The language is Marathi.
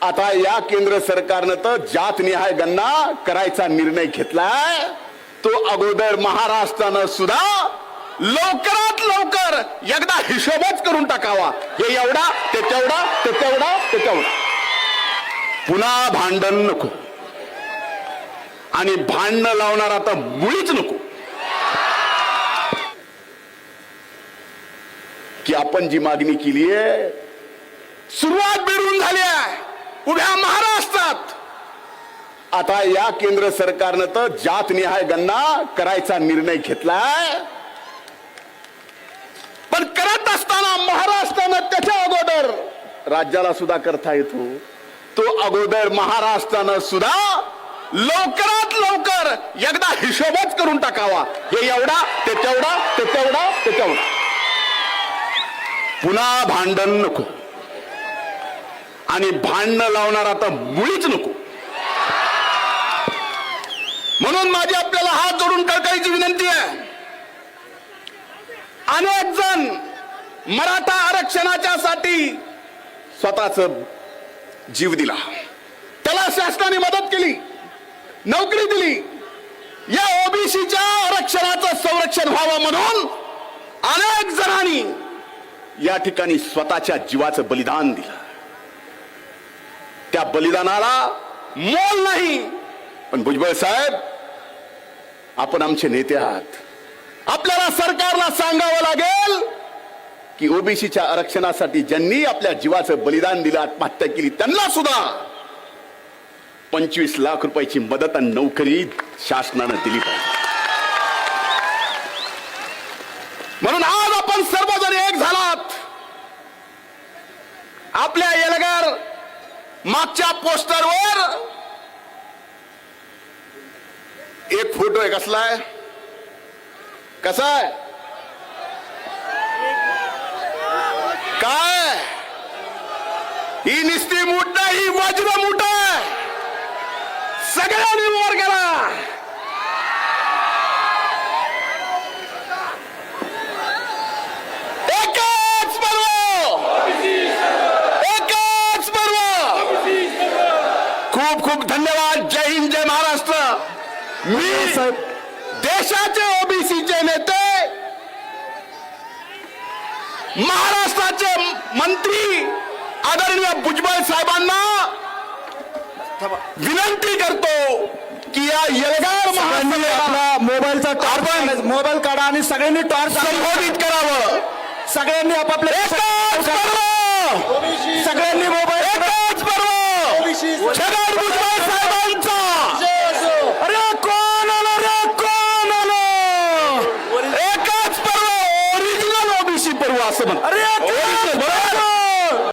आता या केंद्र सरकारनं तर जात निहाय गणना करायचा निर्णय घेतलाय. तो अगोदर महाराष्ट्रानं सुद्धा लवकरात लवकर एकदा हिशोबच करून टाकावा. हे एवढा ते तेवढा ते तेवढा ते तेवढा. पुन्हा भांडण नको आणि भांडणं लावणार आता मुळीच नको. की आपण जी मागणी केली आहे सुरुवात बिडून झाली आहे उभ्या महाराष्ट्रात. आता या केंद्र सरकारनं तर जात निहाय गणना करायचा निर्णय घेतलाय. पण करत असताना महाराष्ट्रानं त्याच्या अगोदर राज्याला सुद्धा करता येतो. तो अगोदर महाराष्ट्रानं सुद्धा लवकरात लवकर एकदा हिशोबच करून टाकावा. हे एवढा ते तेवढा ते तेवढा ते तेवढा. पुन्हा भांडण नको आणि भांडणं लावणार आता मुळीच नको. म्हणून माझी आपल्याला हात जोडून कळकळीची विनंती आहे. अनेक जण मराठा आरक्षणाच्या साठी स्वतःच जीव दिला. त्याला शासनाने मदत केली, नोकरी दिली. या ओबीसीच्या आरक्षणाचं संरक्षण व्हावं म्हणून अनेक जणांनी या ठिकाणी स्वतःच्या जीवाचं बलिदान दिलं. त्या बलिदानाला मोल नाही. पण भुजबळ साहेब, आपण आमचे नेते आहात. आपल्याला सरकारला सांगावं लागेल की ओबीसीच्या आरक्षणासाठी ज्यांनी आपल्या जीवाचं बलिदान दिलं, आत्महत्या केली, त्यांना सुद्धा 25 लाख रुपयाची मदत आणि नोकरी शासनानं दिली पाहिजे. म्हणून आज आपण सर्वजण एक झालात. आपल्या एल्गार मागच्या पोस्टरवर एक फोटो आहे. कसला आहे? कसा आहे? काय ही निस्ती मूठ नाही, ही वज्र मूठ आहे. सगळ्यांनी वर करा. एकच पर्व, एकच पर्व. खूप खूप धन्यवाद. जय हिंद, जय महाराष्ट्र. मी देशाचे ओबीसीचे नेते, महाराष्ट्राचे मंत्री आदरणीय भुजबळ साहेबांना विनंती करतो की या एल्गार आपला मोबाईलचा टॉर्च, मोबाईल काढा आणि सगळ्यांनी टॉर्च संबोधित करावं. सगळ्यांनी आपापले सगळ्यांनी मोबाईल एकच पर्व छगन भुजबळ साहेबांचा. अरे कोण आलं रे, कोण आलं? एकच पर्व, ओरिजिनल ओबीसी पर्व असं म्हण. अरे